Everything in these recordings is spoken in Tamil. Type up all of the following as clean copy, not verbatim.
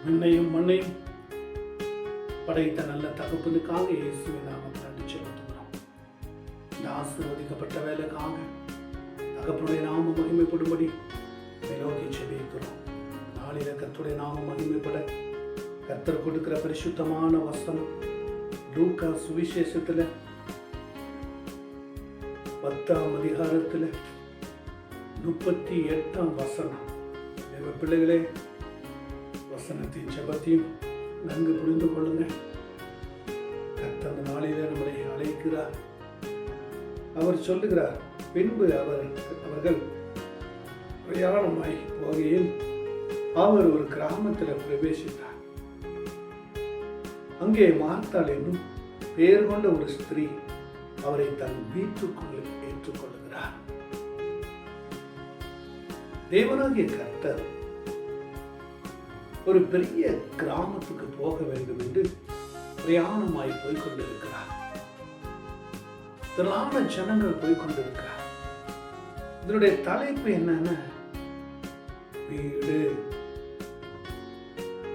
விண்ணையும் மண்ணையும் படைத்த நல்ல தகப்பனுக்காக இயேசுவின் நாமத்தில் நன்றி செலுத்துகிறோம். இந்த ஆசீர்வதிக்கப்பட்ட வேலைக்காக தகப்பனுடைய நாமம் மகிமைப்படும்படி நோக்கி செபிக்கிறோம். நாளில கர்த்தருடைய நாமம் மகிமைப்பட கர்த்தர் கொடுக்கிற பரிசுத்தமான வசனம் லூக்கா சுவிசேஷத்துல 10ஆம் அதிகாரத்துல 38ஆம் வசனம். பிள்ளைகளே, வசனத்தின் ஜெபத்தையும் நன்கு புரிந்து கொள்ளுங்க. கர்த்தர் அந்த நாளிலே நம்மளை அழைக்கிறார். அவர் சொல்லுகிறார், பின்பு அவர்கள் பிரயாணமாய் போகையில் அவர் ஒரு கிராமத்தில் பிரவேசித்தார். அங்கே மார்த்தாள் என்னும் பெயர் கொண்ட ஒரு ஸ்திரீ அவரை தன் வீட்டுக்குள் ஏற்றுக்கொள்ளுகிறார். தேவனாகிய கர்த்தர் ஒரு பெரிய கிராமத்துக்கு போக வேண்டும் என்று பிரயாணமாய் போய்கொண்டிருக்கிறார். திரளான ஜனங்கள் போய்கொண்டிருக்கிறார். இதனுடைய தலைப்பு என்னன்னா,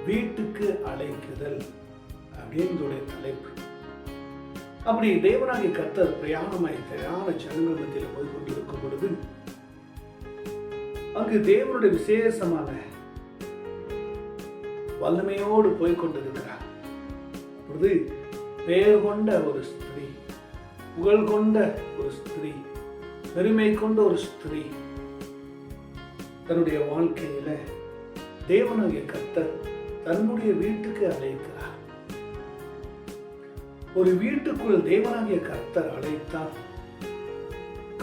வீட்டுக்கு அழைக்குதல் அப்படின்னுடைய தலைப்பு. அப்படி தேவனாகிய கர்த்தர் பிரயாணமாய் திரளான ஜனங்கள் மத்தியில் போய்கொண்டிருக்கும் பொழுது அங்கு தேவனுடைய விசேஷமான வல்லமையோடு போய்கொண்டிருக்கிறார். அப்பொழுது பெயர் கொண்ட ஒரு ஸ்திரீ, புகழ் கொண்ட ஒரு ஸ்திரீ, பெருமை கொண்ட ஒரு ஸ்திரீ தன்னுடைய வாழ்க்கையில தேவனாகிய கர்த்தர் தன்னுடைய வீட்டுக்கு அழைக்கிறார். ஒரு வீட்டுக்குள் தேவனாகிய கர்த்தர் அழைத்தார்.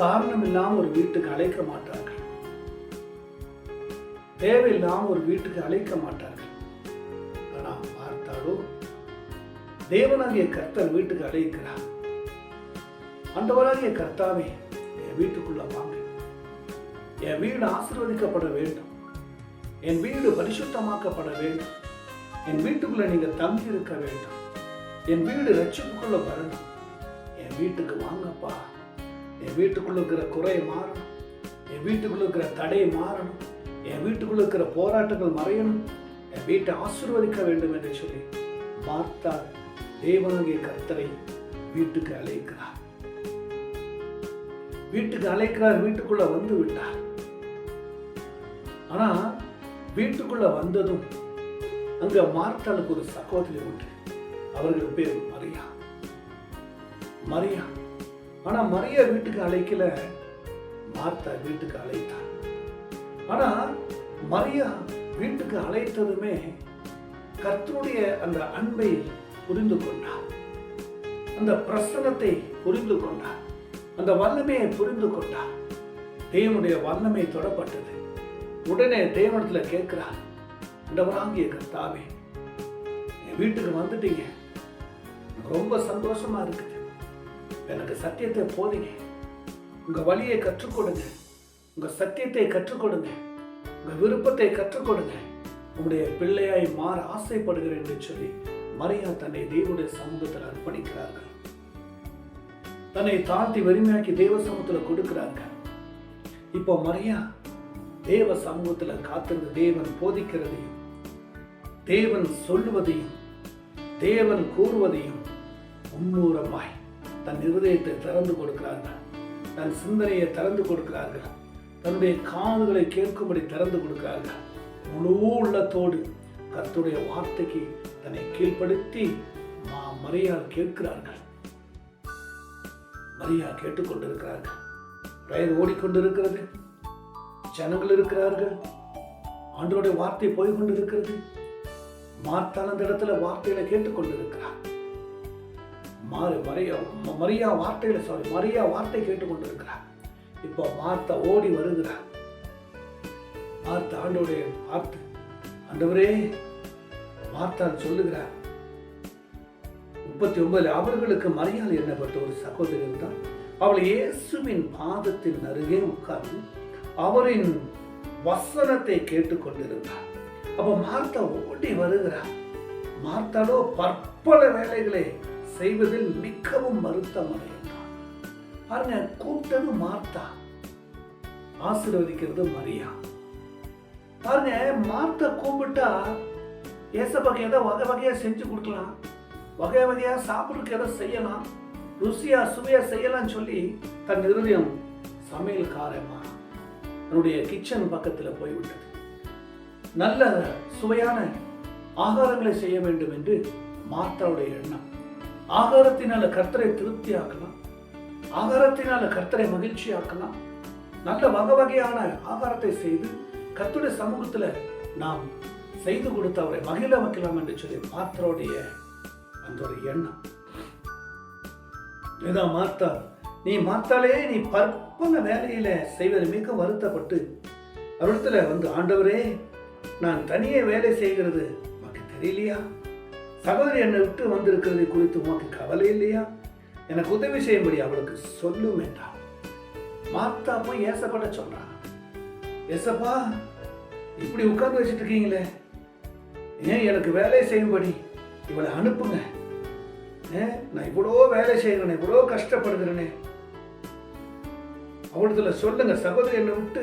காரணம் இல்லாம ஒரு வீட்டுக்கு அழைக்க மாட்டார்கள். தேவையில்லாம ஒரு வீட்டுக்கு அழைக்க மாட்டார்கள். ஆனா பார்த்தாலோ தேவனாகிய கர்த்தர் வீட்டுக்கு அழைக்கிறார். ஆண்டவராகிய கர்த்தாவே, என் வீட்டுக்குள்ள வாங்க. என் வீடு ஆசீர்வதிக்கப்பட வேண்டும். என் வீடு பரிசுத்தமாக்கப்பட வேண்டும். என் வீட்டுக்குள்ள நீங்க தங்கி இருக்க வேண்டும். என் வீடு ரட்சிப்புக்குள்ள வரணும். என் வீட்டுக்கு வாங்கப்பா. என் வீட்டுக்குள்ள இருக்கிற குறை மாறணும். என் வீட்டுக்குள்ள இருக்கிற தடை மாறணும். என் வீட்டுக்குள்ள இருக்கிற போராட்டங்கள் மறையணும். என் வீட்டை ஆசீர்வதிக்க வேண்டும் என்று சொல்லி மார்த்தாள் தேவனாகிய கர்த்தரை வீட்டுக்கு அழைக்கிறார். வீட்டுக்கு அழைக்கிறார். வீட்டுக்குள்ள வந்து விட்டார். ஆனா வீட்டுக்குள்ள வந்ததும் அங்க மார்த்தாளுக்கு ஒரு சகோதரி உண்டு. அவர்கள் பேர் மரியா. மரியா. ஆனா மரியா வீட்டுக்கு அழைக்கல, மார்த்தா வீட்டுக்கு அழைத்தார். ஆனா மரியா வீட்டுக்கு அழைத்ததுமே கர்த்தருடைய அந்த அன்பை புரிந்து கொண்டார். அந்த பிரசன்னத்தை புரிந்து கொண்டார். அந்த வல்லமையை புரிந்து கொண்டார். தேவனுடைய வல்லமை தொடப்பட்டது. உடனே தேவனத்துல கேட்கிறார், ஆண்டவராகிய கர்த்தாவே, என் வீட்டுக்கு வந்துட்டீங்க. ரொம்ப சந்தோஷமா இருக்குது. எனக்கு சத்தியத்தை போதிங்க. உங்க வழியை கற்றுக் கொடுங்க. உங்க சத்தியத்தை கற்றுக் கொடுங்க. உங்க விருப்பத்தை கற்றுக் கொடுங்க. உங்களுடைய பிள்ளையாய் மாற ஆசைப்படுகிறேன் என்று சொல்லி மரியா தன்னை தேவனுடைய சமூகத்தில் அர்ப்பணிக்கிறார்கள். தன்னை தாழ்த்தி வறுமையாக்கி தேவ சமூகத்தில் கொடுக்கிறார்கள். இப்போ மரியா தேவ சமூகத்துல காத்திருந்து தேவன் போதிக்கிறதையும், தேவன் சொல்லுவதையும், தேவன் கூறுவதையும் முன்னூரமாய் தன் இருதயத்தை திறந்து கொடுக்கிறார்கள். தன் சிந்தனையை திறந்து கொடுக்கிறார்கள். தன்னுடைய காதுகளை கேட்கும்படி திறந்து கொடுக்கிறார்கள். முழு உள்ளத்தோடு கர்த்தருடைய வார்த்தைக்கு தன்னை கீழ்ப்படுத்தி மரியாள் கேட்கிறார்கள். மரியா கேட்டுக்கொண்டிருக்கிறார்கள். ரயில் ஓடிக்கொண்டிருக்கிறது. ஜனங்கள் இருக்கிறார்கள். ஆண்டவருடைய வார்த்தை போய்கொண்டிருக்கிறது. மார்த்தாள் அந்த இடத்துல வார்த்தைகளை கேட்டுக்கொண்டிருக்கிறார். மரியா வார்த்தை கேட்டுக்கொண்டிருக்கிறார். இப்போ மார்த்தா ஓடி வருகிறார். மார்த்தா ஆண்டவருடைய வார்த்தை, ஆண்டவரே, மார்த்தாள் சொல்லுகிறார் 39 அவர்களுக்கு மரியாள் என்னப்பட்ட ஒரு சகோதரி இருந்தால் அவள் இயேசுவின் பாதத்தின் அருகே உட்கார்ந்து அவரின் வசனத்தை கேட்டுக்கொண்டிருந்தார். அப்ப மார்த்தா ஓடி வருகிறார். மார்த்தாளோ பற்பல வேலைகளை செய்வதில் மிகவும் வருத்தமடைந்தார். பாருங்க, கூப்பிட்டது மார்த்தா, ஆசீர்வதிக்கிறது மரியா. பாருங்க, மார்த்தா கூப்பிட்டா ஏசப்பாக்கு ஏதோ வகை வகையா செஞ்சு கொடுக்கலாம், வகை வகையா சாப்பிட்றதுக்கு ஏதோ செய்யலாம், ருசியா சுவையா செய்யலாம்னு சொல்லி தன் இருதயம் சமையல்காரமா தன்னுடைய கிச்சன் பக்கத்துல போய்விட்டது. நல்ல சுவையான ஆகாரங்களை செய்ய வேண்டும் என்று மார்த்தாவுடைய எண்ணம். ஆகாரத்தினால கர்த்தரை திருப்தி ஆக்கலாம், ஆகாரத்தினால கர்த்தரை மகிழ்ச்சி ஆக்கலாம், நல்ல வகை வகையான ஆகாரத்தை செய்து கர்த்தருடைய சமூகத்துல நாம் செய்து கொடுத்து அவரை மகிழ வைக்கலாம் என்று சொல்லி மார்த்தாவுடைய அந்த ஒரு எண்ணம். இதான் மார்த்தா. நீ மார்த்தாலே நீ பற்பல வேலையில செய்வது மிக வருத்தப்பட்டு அவரிடத்துல வந்து, ஆண்டவரே நான் தனியே வேலை செய்கிறது உனக்கு தெரியலையா? சகோதரி என்னை விட்டு வந்திருக்கிறது குறித்து உனக்கு கவலை இல்லையா? எனக்கு உதவி செய்யும்படி அவளுக்கு சொல்லும் என்றார். மார்த்தா போய் ஏசப்பட சொல்றான், ஏசப்பா இப்படி உட்கார்ந்து வச்சுட்டு இருக்கீங்களே, ஏன் எனக்கு வேலை செய்யும்படி இவளை அனுப்புங்க. நான் இவ்வளோ வேலை செய்யறேனே, இவ்வளோ கஷ்டப்படுகிறேனே, அவளத்துல சொல்லுங்க, சகோதரி என்னை விட்டு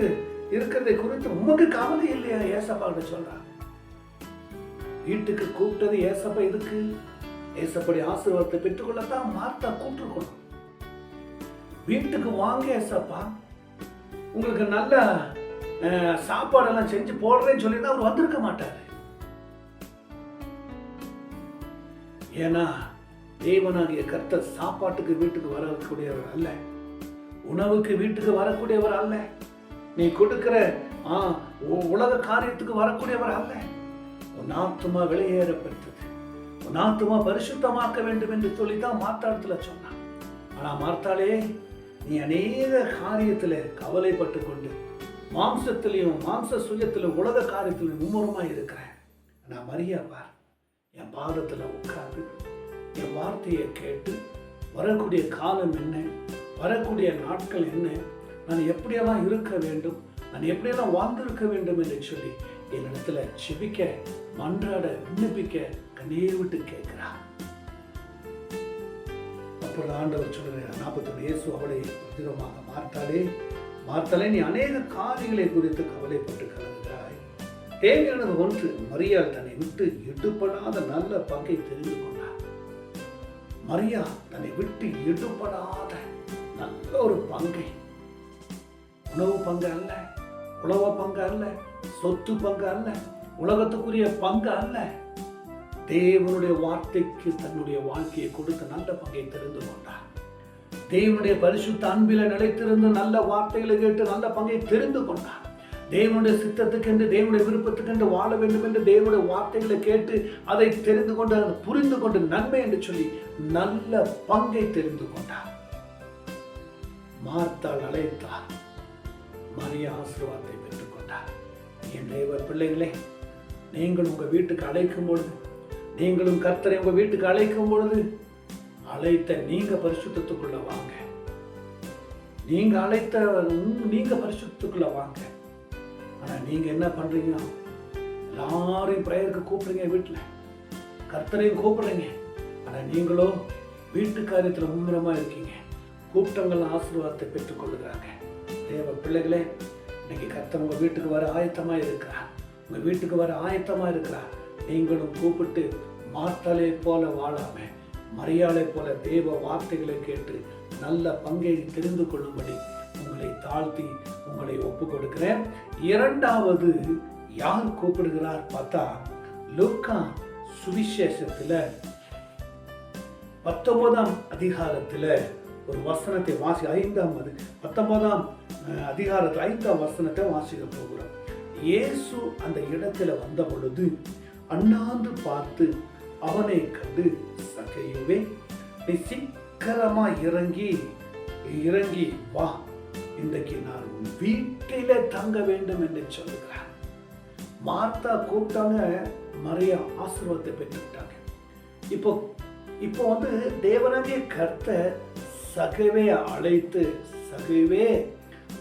இருக்கிறதை குறித்து உமக்கு கவலை இல்லையா? ஏசப்பா கிட்ட சொல்றான். வீட்டுக்கு கூப்பிட்டது ஏசப்பா இதுக்கு, ஏசப்படி ஆசீர்வாதத்தை பெற்றுக்கொள்ளத்தான் மார்த்தா கூப்பிட்டுருக்கணும். வீட்டுக்கு வாங்க ஏசப்பா, உங்களுக்கு நல்ல சாப்பாடெல்லாம் செஞ்சு போடுறேன்னு சொல்லியிருந்தா அவர் வந்திருக்க மாட்டாரு. ஏன்னா தேவனாகிய கர்த்தர் சாப்பாட்டுக்கு வீட்டுக்கு வரக்கூடியவர் அல்ல, உணவுக்கு வீட்டுக்கு வரக்கூடியவர் அல்ல, நீ கொடுக்கிற உலக காரியத்துக்கு வரக்கூடியவர் அல்ல. உன் ஆத்துமா வெளியேறப்பட்டது, உன் ஆத்துமா பரிசுத்தமாக்க வேண்டும் என்று சொல்லிதான் மார்த்தாளத்துல சொன்னான். ஆனா மார்த்தாளே, நீ அநேக காரியத்துல கவலைப்பட்டு கொண்டு மாம்சத்திலையும் மாம்ச சுயத்திலும் உலக காரியத்திலும் மும்முரமா இருக்கிறேன். நான் மரியா பார், என் பாதத்துல உட்கார்ந்து என் வார்த்தையை கேட்டு வரக்கூடிய காலம் என்ன, வரக்கூடிய நாட்கள் என்ன, நான் எப்படியெல்லாம் இருக்க வேண்டும், நான் எப்படியெல்லாம் வாழ்ந்திருக்க வேண்டும் என்று சொல்லி என்னிடத்துல செபிக்க, மன்றாட, விண்ணப்பிக்க கண்ணீர் விட்டு கேட்கிறார். அப்பொழுது ஆண்டவர் சொல்கிறார், 41 இயேசு அவளை பிரதிரமாக, மார்த்தாளே மார்த்தாளே, நீ அநேக காரியங்களை குறித்து கவலைப்பட்டு கலங்குகிறாய், தேவையானது ஒன்று. மரியாள் தன்னை விட்டு எடுபடாத நல்ல பங்கை தெரிந்து கொண்டார். மரியா தன்னை விட்டு எடுபடாத நல்ல ஒரு பங்கை, உணவு பங்கு அல்ல, உழவ பங்கு அல்ல, சொத்து பங்கு அல்ல, உலகத்துக்குரிய பங்கு அல்ல, தேவனுடைய வார்த்தைக்கு தன்னுடைய வாழ்க்கையை கொடுத்து நல்ல பங்கை தெரிந்து கொண்டார். தேவனுடைய பரிசுத்த அன்பில நிலைத்திருந்து நல்ல வார்த்தைகளை கேட்டு நல்ல பங்கை தெரிந்து கொண்டார். தேவனுடைய சித்தத்துக்கு என்று, தேவனுடைய விருப்பத்துக்கு என்று வாழ வேண்டும் என்று தேவனுடைய வார்த்தைகளை கேட்டு அதை தெரிந்து கொண்டு, அதை புரிந்து கொண்டு நன்மை என்று சொல்லி நல்ல பங்கை தெரிந்து கொண்டார். மார்த்தாள் அழைத்தார், மரியா ஆசீர்வாதத்தை பெற்றுக் கொண்டார். என் தேவ பிள்ளைகளே, நீங்கள் உங்க வீட்டுக்கு அழைக்கும் பொழுது, நீங்களும் கர்த்தரை உங்க வீட்டுக்கு அழைக்கும் பொழுது, அழைத்த நீங்க பரிசுத்தத்துக்குள்ள வாங்க, நீங்க அழைத்த நீங்க பரிசுத்தத்துக்குள்ள வாங்க. ஆனா நீங்க என்ன பண்றீங்க? எல்லாரையும் பிரேயருக்கு கூப்பிடுறீங்க, வீட்டுல கர்த்தரையும் கூப்பிடுறீங்க, ஆனா நீங்களும் வீட்டு காரியத்துல மும்முரமா இருக்கீங்க. கூப்பிட்டவங்க ஆசீர்வாதத்தை பெற்றுக் கொள்ளுகிறாங்க. தேவ பிள்ளைகளே, இன்னைக்கு கர்த்தர் உங்க வீட்டுக்கு வர ஆயத்தமா இருக்கிறார், உங்க வீட்டுக்கு வர ஆயத்தமா இருக்கிறார். நீங்களும் கூப்பிட்டு மார்த்தாளை போல வாழாம மரியாளை போல தேவ வார்த்தைகளை கேட்டு நல்ல பங்கை தெரிந்து கொள்ளும்படி உங்களை தாழ்த்தி உங்களை ஒப்பு கொடுக்கிறேன். இரண்டாவது யார் கூப்பிடுகிறார் பார்த்தா, லூக்கா சுவிசேஷத்துல 19ஆம் அதிகாரத்துல ஒரு வசனத்தை 19ஆம் அதிகாரத்தில் 5ஆம் வசனத்தை வாசிக்க போகிறோம். இயேசு அந்த இடத்துல வந்த பொழுது அண்ணாந்து பார்த்து அவனை கண்டு, சகையுவே, நீ சீக்கிரமா இறங்கி வா, இன்றைக்கு நான் உன் வீட்டில தங்க வேண்டும் என்று சொல்லுகிறார். மார்த்தா கூப்பிட்டாங்க, மரியா ஆசீர்வாதத்தை பெற்றுக்கிட்டாங்க. இப்போ வந்து தேவனாகிய கர்த்தர் சகைவே அழைத்து, சகைவே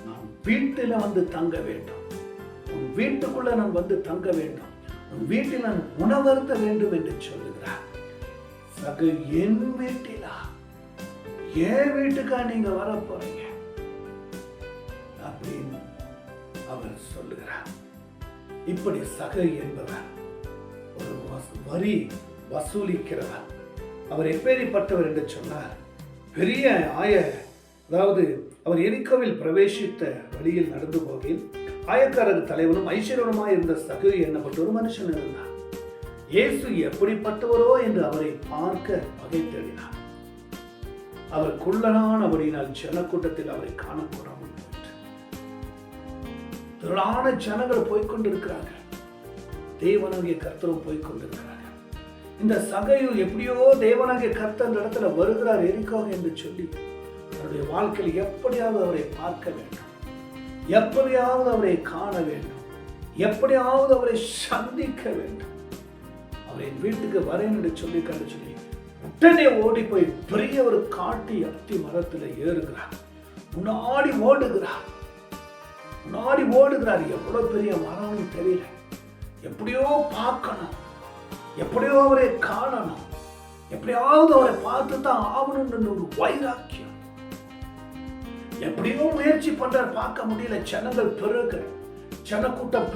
நான் வீட்டில வந்து தங்க வேண்டும், உன் வீட்டுக்குள்ள நான் வந்து தங்க வேண்டும், உன் வீட்டில் நான் உணவருந்த வேண்டும் என்று சொல்லுகிறார். சகை, என் வீட்டிலா, என் வீட்டுக்கா நீங்க வர போறீங்க அப்படின்னு அவர் சொல்லுகிறார். இப்படி சகை என்பவர் ஒரு வரி வசூலிக்கிறவர். அவர் எப்பேரிப்பட்டவர் என்று சொன்னார், பெரிய அதாவது அவர் எரிக்கோவில் பிரவேசித்த வழியில் நடந்து போகையில் ஆயக்காரர் தலைவனும் ஐஸ்வர்யனுமாய் இருந்த சகேயு என்னப்பட்ட ஒரு மனுஷன் இருந்தார். இயேசு எப்படிப்பட்டவரோ என்று அவரை பார்க்க வகை தேடினார். அவர் குள்ளனானபடியினால் ஜனக்கூட்டத்தில் அவரை காணக்கூடாமல் போயிற்று. திரளான ஜனங்கள் போய்கொண்டிருக்கிறார்கள், தேவனாகிய கர்த்தரும் போய்கொண்டிருக்கிறார்கள். இந்த சகேயு எப்படியோ தேவனாகிய கர்த்தர் அந்த இடத்துல வருகிறார் எரிக்கோ என்று சொல்லி அவருடைய வாழ்க்கையில் எப்படியாவது அவரை பார்க்க வேண்டும், எப்படியாவது அவரை காண வேண்டும், எப்படியாவது அவரை சந்திக்க வேண்டும். அவரை வீட்டுக்கு வரேன் என்று சொல்லி உடனே ஓடி போய் பெரிய ஒரு காட்டு அத்தி மரத்தில் ஏறுகிறார். முன்னாடி ஓடுகிறார். எவ்வளவு பெரிய மரம்னு தெரியல, எப்படியோ பார்க்கணும், எப்படியோ அவரை காணணும், எப்படியாவது அவரை பார்த்து தான் ஆகணும்னு ஒரு வைராக்கியம். எப்படியோ முயற்சி பண்றார், பார்க்க முடியல. ஜனங்கள் பெருக, ஜனக்கூட்டம்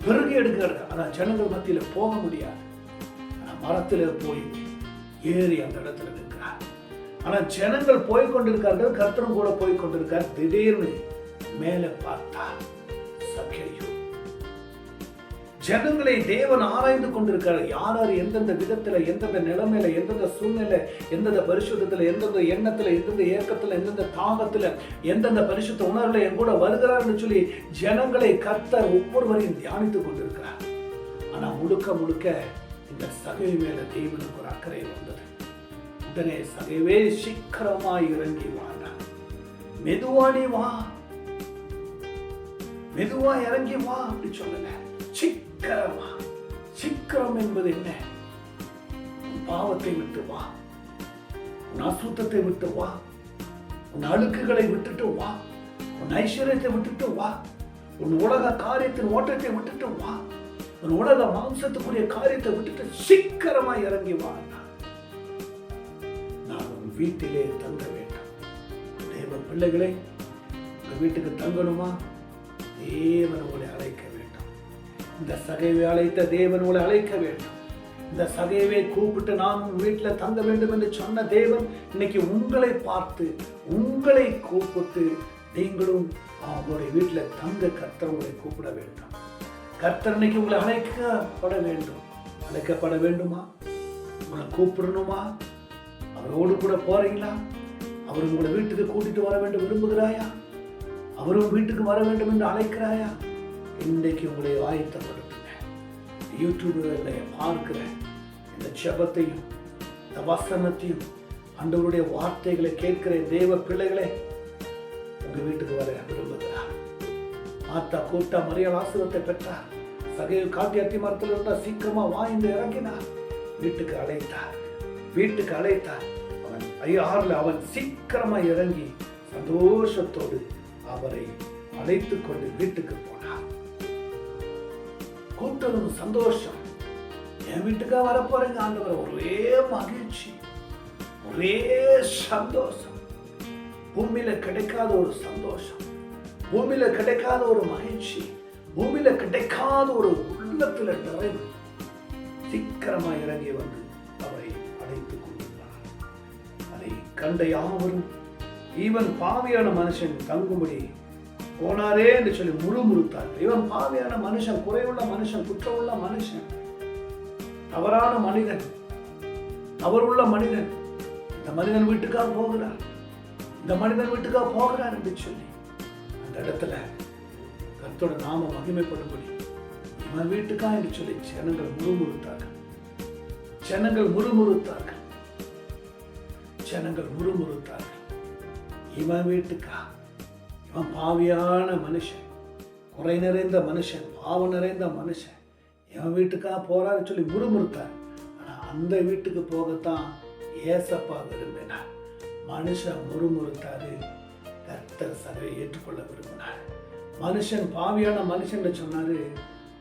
பெருகி எடுக்கிறார். ஆனா ஜனங்கள் மத்தியில போக முடியாது. மரத்துல போய் ஏறி அந்த இடத்துல நிற்கிறார். ஆனா ஜனங்கள் போய்கொண்டிருக்கார்கள், கர்த்தரும் கூட போய்கொண்டிருக்கார். திடீர்னு மேல பார்த்தார் சகேயு. ஜனங்களை தேவன் ஆராய்ந்து கொண்டிருக்காரு. யார் எந்தெந்த விதத்துல, எந்தெந்த நிலைமையில, எந்தெந்த சூழ்நிலை, எந்தெந்த பரிசுத்தத்துல, எந்தெந்த எண்ணத்துல, எந்தெந்த ஏக்கத்துல, எந்தெந்த தாகத்துல, எந்தெந்த பரிசுத்த உணர்வுல என் கூட வருகிறார்னு சொல்லி ஜனங்களை கர்த்தர் ஒவ்வொருவரையும் தியானித்துக் கொண்டிருக்கிறார். ஆனா முழுக்க இந்த சகேயு மேல தேவனுக்கு ஒரு அக்கறை வந்தது. உடனே சகேயுவே சீக்கிரமாய் இறங்கி வாடா, மெதுவாடி வா, மெதுவா இறங்கி வா அப்படி சொல்லல, சீக்கிரமா. சீக்கிரம் என்பது என்ன? உன் பாவத்தை விட்டு வா, உன் அசுத்தத்தை விட்டு வா, உன் அழுக்குகளை விட்டுட்டு வா, உன் ஐஸ்வர்யத்தை விட்டுட்டு வா, உன் உலக காரியத்தின் ஓட்டத்தை விட்டுட்டு வா, உன் உலக மாம்சத்துக்குரிய காரியத்தை விட்டுட்டு சீக்கிரமா இறங்கி வா. நான் உன் வீட்டிலே தங்க வேண்டும். தேவ பிள்ளைகளே, உங்க வீட்டுக்கு தங்கணுமா? தேவன் உங்களை அழைக்க வேண்டும். இந்த சகேயுவை அழைத்த தேவன் உங்களை அழைக்க வேண்டும். இந்த சகேயுவை கூப்பிட்டு நான் உன் வீட்டில் தங்க வேண்டும் என்று சொன்ன தேவன் இன்னைக்கு உங்களை பார்த்து உங்களை கூப்பிட்டு நீங்களும் அவருடைய வீட்டில் தங்க கர்த்தர் உங்களை கூப்பிட வேண்டும். கர்த்தர் இன்னைக்கு உங்களை அழைக்கப்பட வேண்டும். அழைக்கப்பட வேண்டுமா? உங்களை கூப்பிடணுமா? அவரோடு கூட போறீங்களா? அவர் உங்களை வீட்டுக்கு கூட்டிட்டு வர வேண்டும் விரும்புகிறாயா? அவரும் வீட்டுக்கு வர வேண்டும் என்று அழைக்கிறாயா? இன்றைக்கு உங்களை ஆயத்தப்படுத்துங்க. யூடியூப்ல பார்க்கிற இந்த ஜெபத்தையும் இந்த வசனத்தையும் ஆண்டவருடைய வார்த்தைகளை கேட்கிற தேவ பிள்ளைகளே, உங்க வீட்டுக்கு வர விரும்புகிறார். மாத்தா கூட்டா மரியாள் ஆசீர்வாதத்தை பெற்றார். சகேயு காட்டு அத்தி மரத்தில் இருந்தால் சீக்கிரமா வாய்ந்து இறங்கினார். வீட்டுக்கு அழைத்தார். அவன் 6 அவன் சீக்கிரமா இறங்கி சந்தோஷத்தோடு அவரை அழைத்துக் கொண்டு வீட்டுக்கு போனார். கூட்டலும் சந்தோஷம். என் வீட்டுக்கா வரப்போறீங்க ஆண்டவர், ஒரே மகிழ்ச்சி, ஒரே சந்தோஷம். பூமியில கிடைக்காத ஒரு சந்தோஷம், பூமியில கிடைக்காத ஒரு மகிழ்ச்சி, பூமியில கிடைக்காத ஒரு உள்ளத்துல நிறைவு. சீக்கிரமா இறங்கி வந்து அவரை அழைத்துக் கொண்டிருந்தார். அதை கண்ட யாவரும் இவன் பாவியான மனுஷன் தங்கும்படி போனாரே என்று சொல்லி முறுமுறுத்தார்கள். இவன் பாவியான மனுஷன், குறைவுள்ள மனுஷன், குற்றமுள்ள மனுஷன், தவறான மனிதன், தவறுள்ள மனிதன், இந்த மனிதன் வீட்டுக்காக போகிறார், இந்த மனிதன் வீட்டுக்காக போகிறார் என்று சொல்லி அந்த இடத்துல கர்த்தரோட நாம மகிமைப்படும்படி இவன் வீட்டுக்கா என்று சொல்லி ஜனங்கள் முறுமுறுத்தார்கள். இவன் வீட்டுக்கா, இவன் பாவியான மனுஷன், குறை நிறைந்த மனுஷன், பாவம் நிறைந்த மனுஷன், இவன் வீட்டுக்கா போறான்னு சொல்லி முறுமுறுத்தார். ஆனா அந்த வீட்டுக்கு போகத்தான் ஏசப்பா விரும்பினார். மனுஷன் முறுமுறுத்தாரு, கர்த்தர் சபையை ஏற்றுக்கொள்ள விரும்பினார். மனுஷன் பாவியான மனுஷன் சொன்னாரு,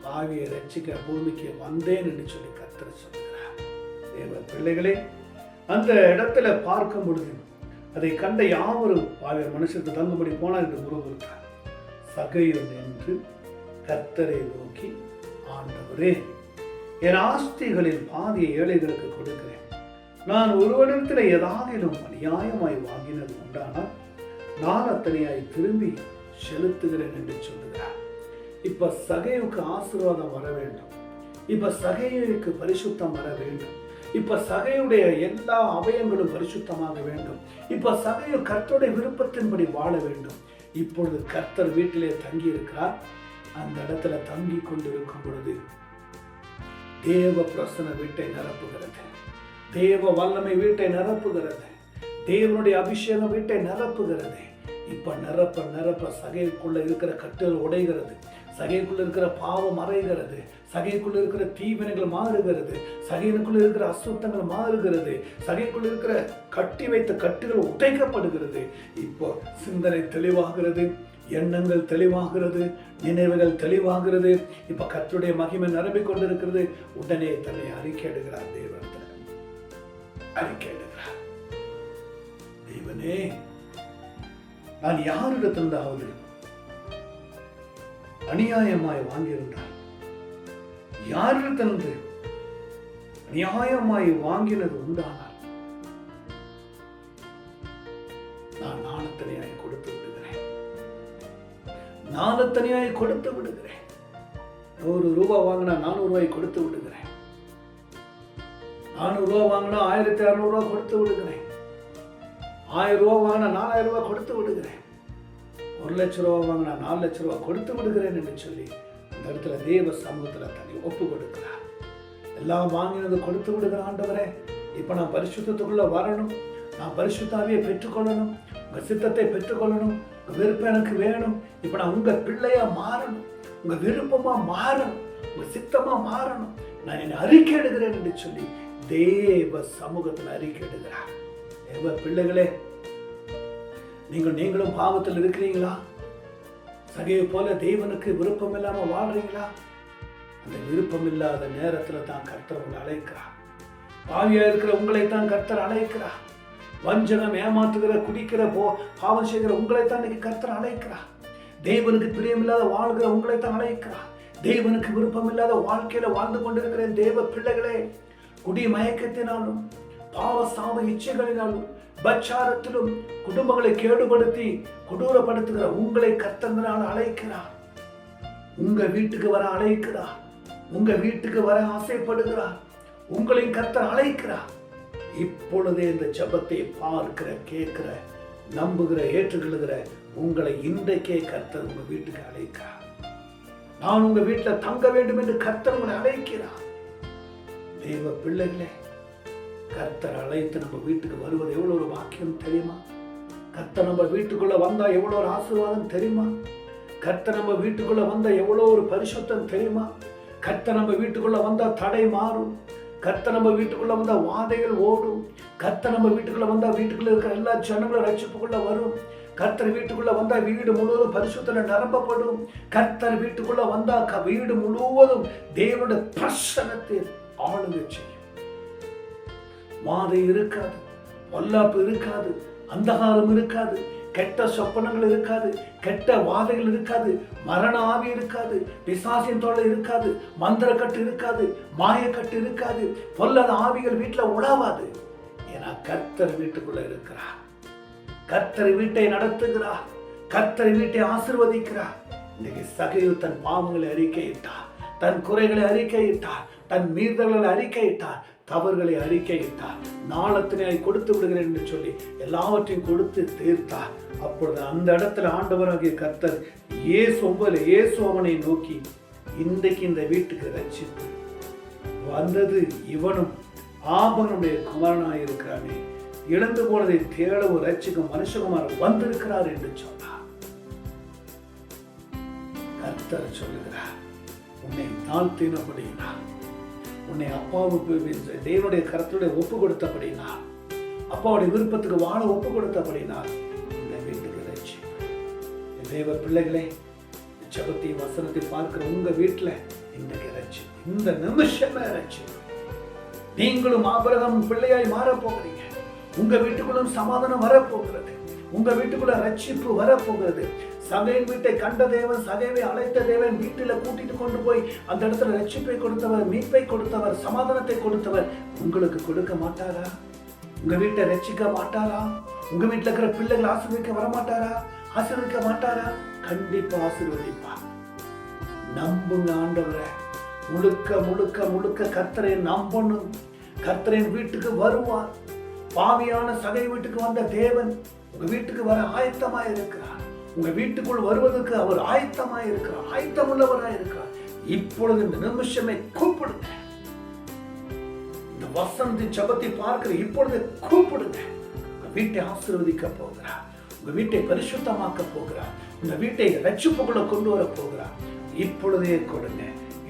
பாவியை ரட்சிக்க பூமிக்கு வந்தேன் என்று சொல்லி கர்த்தர் சொல்கிறார். தேவ பிள்ளைகளே, அந்த இடத்துல பார்க்கும் பொழுது அதை கண்ட யாவரும் பாவியர் மனுஷனுக்கு தங்கும்படி போனார் என்று முறுமுறுத்தார். சகேயு நின்று கர்த்தரை நோக்கி, ஆண்டவரே, என் ஆஸ்திகளில் பாதியை ஏழைகளுக்கு கொடுக்கிறேன். நான் ஒருவனிடத்தில் ஏதாகிலும் அநியாயமாய் வாங்கினது உண்டானால் நான் அத்தனையாய் திரும்பி செலுத்துகிறேன் என்று சொல்லுகிறார். இப்ப சகையுக்கு ஆசீர்வாதம் வர வேண்டும். இப்ப சகையுக்கு பரிசுத்தம் வர வேண்டும். இப்ப சகையுடைய எல்லா அவயங்களும் பரிசுத்தமாக வேண்டும். இப்ப சகையு கர்த்தருடைய விருப்பத்தின்படி வாழ வேண்டும். இப்பொழுது கர்த்தர் வீட்டிலே தங்கி இருக்கிறார். அந்த இடத்துல தங்கி கொண்டிருக்கும் பொழுது தேவ பிரசன்ன வீட்டை நிரப்புகிறது. தேவ வல்லமை வீட்டை நிரப்புகிறது. தேவனுடைய அபிஷேகம் வீட்டை நிரப்புகிறது. இப்ப நிரப்ப நிரப்ப சகைக்குள்ள இருக்கிற கட்டுகள் உடைகிறது. சகைக்குள்ள இருக்கிற பாவம் மறைகிறது. சகைக்குள்ள இருக்கிற தீவினைகள் மாறுகிறது. சகைக்குள்ள இருக்கிற அசுத்தங்கள் மாறுகிறது. சகைக்குள்ள இருக்கிற கட்டி வைத்த கட்டுகள் உடைக்கப்படுகிறது. இப்போ சிந்தனை தெளிவாகிறது, எண்ணங்கள் தெளிவாகிறது, நினைவுகள் தெளிவாகிறது. இப்ப கர்த்தருடைய மகிமை நிரம்பிக் கொண்டிருக்கிறது. உடனே தன்னை அறிக்கையிடுகிறார். தேவனத்தில் அறிக்கையிடுகிறார். தேவனே, நான் யாரிடத்திலிருந்தாவது அநியாயமாய் வாங்கியிருந்தார், யாரிடத்திலிருந்து அநியாயமாய் வாங்கினது உண்டானால் நான் நாணத்தனையாய் கொடுத்து விடுகிறேன். நாணத்தனையாய் கொடுத்து விடுகிறேன். 100 ரூபாய் வாங்கினா 400 ரூபாய் கொடுத்து விடுகிறேன். 400 ரூபாய் வாங்கினா 1600 ரூபாய் கொடுத்து விடுகிறேன். 1000 ரூபாய் வாங்கினா 4000 ரூபாய் கொடுத்து விடுகிறேன். 1 லட்சம் ரூபாய் வாங்கினா 4 லட்சம் ரூபாய் கொடுத்து விடுகிறேன் என்று சொல்லி அந்த இடத்துல தேவ சமூகத்தில் தன்னை ஒப்பு கொடுக்கிறார். எல்லாம் வாங்கினது கொடுத்து விடுகிற ஆண்டவரே, இப்ப நான் பரிசுத்தத்துக்குள்ள வரணும். நான் பரிசுத்தாவியை பெற்றுக்கொள்ளணும். உங்க சித்தத்தை பெற்றுக்கொள்ளணும். உங்க விருப்பம் எனக்கு வேணும். இப்ப நான் உங்க பிள்ளையா மாறணும். உங்க விருப்பமா மாறணும். உங்க சித்தமா மாறணும். நான் என்னை அறிக்கை எடுக்கிறேன் என்று சொல்லி தேவ சமூகத்தில் அறிக்கை எடுக்கிறார். தேவ பிள்ளைகளே, நீங்களும் பாவத்தில் இருக்கிறீங்களா? சகையை போல தேவனுக்கு விருப்பம் இல்லாம வாழ்றீங்களா? அந்த விருப்பம் இல்லாத நேரத்துல தான் கர்த்தர் உங்களை அழைக்கிறார். பாவியா இருக்கிற உங்களை தான் கர்த்தர் அழைக்கிறார். வஞ்சகம், ஏமாற்றுகிற, குடிக்கிற, பாவம் செய்கிற உங்களை தான் இன்னைக்கு கர்த்தர் அழைக்கிறார். தேவனுக்கு பிரியமில்லாத வாழ்கிற உங்களை தான் அழைக்கிறார். தேவனுக்கு விருப்பம் இல்லாத வாழ்க்கையில வாழ்ந்து கொண்டிருக்கிற தேவ பிள்ளைகளே, குடி மயக்கத்தினாலும் பாவ சாம இச்சைகளினாலும் பச்சாரத்திலும் குடும்பங்களை கேடுபடுத்தி கொடூரப்படுத்துகிற உங்களை கர்த்தர் அழைக்கிறார். உங்க வீட்டுக்கு வர அழைக்கிறார். உங்க வீட்டுக்கு வர ஆசைப்படுகிறார். உங்களையும் கர்த்தர் அழைக்கிறார். இப்பொழுதே இந்த ஜெபத்தை பார்க்கிற, கேட்கிற, நம்புகிற, ஏற்றுக்கொள்கிற உங்களை இன்றைக்கே கர்த்தர் உங்க வீட்டுக்கு அழைக்கிறார். நான் உங்க வீட்டில் தங்க வேண்டும் என்று கர்த்தர் உங்களை அழைக்கிறார். தேவ பிள்ளைகளே, கர்த்தர் அழைத்து நம்ம வீட்டுக்கு வருவது எவ்வளவு ஒரு வாக்கியம் தெரியுமா? கர்த்தர் நம்ம வீட்டுக்குள்ள வந்தா எவ்வளவு ஒரு ஆசீர்வாதம் தெரியுமா? கர்த்தர் நம்ம வீட்டுக்குள்ள வந்தா எவ்வளவு ஒரு பரிசுத்தம் தெரியுமா? கர்த்தர் நம்ம வீட்டுக்குள்ள வந்தா தடை மாறும். கர்த்தர் நம்ம வீட்டுக்குள்ள வந்தா வாதைகள் ஓடும். கர்த்தர் நம்ம வீட்டுக்குள்ள வந்தா வீட்டுக்குள்ள இருக்கிற எல்லா ஜனங்களும் ரட்சிப்புக்குள்ள வரும். கர்த்தர் வீட்டுக்குள்ள வந்தா வீடு முழுவதும் பரிசுத்தல நிரப்பப்படும். கர்த்தர் வீட்டுக்குள்ள வந்தா வீடு முழுவதும் தேவனுடைய பிரசன்னத்தில் ஆளுகை செய்யும். வாதை இருக்காது, பொல்லாப்பு இருக்காது, அந்தகாரம் இருக்காது, கெட்ட சொப்பனங்கள் இருக்காது, கெட்ட வாதைகள் இருக்காது, மரண ஆவி இருக்காது, பிசாசின் தொல்லை இருக்காது, மந்திரக்கட்டு இருக்காது, மாயக்கட்டு இருக்காது, பொல்லாத ஆவிகள் வீட்டில் உலாவாது. ஏன்னா கர்த்தர் வீட்டுக்குள்ள இருக்கிறார். கர்த்தர் வீட்டை நடத்துகிறார். கர்த்தர் வீட்டை ஆசீர்வதிக்கிறார். இன்னைக்கு சகையு தன் பாவங்களை அறிக்கையிட்டார், தன் குறைகளை அறிக்கையிட்டார், தன் மீறுதல்களை அறிக்கையிட்டார், தவறுகளை அறிக்கையிட்டார். நாளத்தினை கொடுத்து விடுகிறேன் என்று சொல்லி எல்லாவற்றையும் கொடுத்து தீர்த்தார். அப்பொழுது அந்த இடத்துல ஆண்டவராகிய கர்த்தர் இயேசு அவனை நோக்கி, இன்றைக்கு இந்த வீட்டுக்கு ரட்சிப்பு வந்தது இவனும் ஆபனுடைய குமாரனாய் இருக்கிறானே, இழந்து போனதை தேடவும் ரட்சிக்கும் மனுஷகுமாரன் வந்திருக்கிறார் என்று சொன்னார். கர்த்தர் சொல்லுகிறார், உன்னை தாழ்த்தினபடியினார், உன்னை அப்பாவுக்கு தேவனுடைய கருத்துடைய ஒப்பு கொடுத்தபடினார், அப்பாவுடைய விருப்பத்துக்கு வாழ ஒப்பு கொடுத்தபடினார் இந்த வீட்டுக்கு ரட்சிப்பு. தேவ பிள்ளைகளே, ஜெபத்தை வசனத்தை பார்க்கிற உங்க வீட்டுல இன்றைக்கு ரட்சிப்பு, இந்த நிமிஷமே ரட்சிப்பு. நீங்களும் ஆபிரகாம் பிள்ளையாய் மாறப் போகிறீங்க. உங்க வீட்டுக்குள்ளும் சமாதானம் வரப்போகிறது. உங்க வீட்டுக்குள்ள ரட்சிப்பு வரப்போகிறது. சகையின் வீட்டை கண்ட தேவன், சகைவை அழைத்த தேவன், வீட்டில கூட்டிட்டு கொண்டு போய் அந்த இடத்துல ரட்சிப்பை கொடுத்தவர், மீட்பை கொடுத்தவர், சமாதானத்தை கொடுத்தவர் உங்களுக்கு கொடுக்க மாட்டாரா? உங்க வீட்டை ரட்சிக்க மாட்டாரா? உங்க வீட்டுல இருக்கிற பிள்ளைகள் ஆசீர்வதிக்க வர மாட்டாரா? ஆசீர்வதிக்க மாட்டாரா? கண்டிப்பா ஆசீர்வதிப்பா. நம்புங்க ஆண்டவரை. முழுக்க முழுக்க முழுக்க கர்த்தரை நம்பணும். கர்த்தரின் வீட்டுக்கு வருவார். பாவியான சகை வீட்டுக்கு வந்த தேவன் உங்க வீட்டுக்கு வர ஆயத்தமாய் இருக்கிறார். உங்க வீட்டுக்குள் வருவதற்கு அவர் ஆயத்தமாய் இருக்கிறார், ஆயத்தமுள்ளவராய் இருக்கிறார். இப்பொழுது இந்த நிமிஷமே கூப்பிடுங்க. இந்த வசனத்தின் ஜெபத்தை பார்க்கிற இப்பொழுது கூப்பிடுங்க. உங்க வீட்டை ஆசீர்வதிக்க போகிறார். உங்க வீட்டை பரிசுத்தமாக்க போகிறார். உங்க வீட்டை ரட்சிப்புக்குள்ள கொண்டு வர போகிறார். இப்பொழுதே கொடுங்க.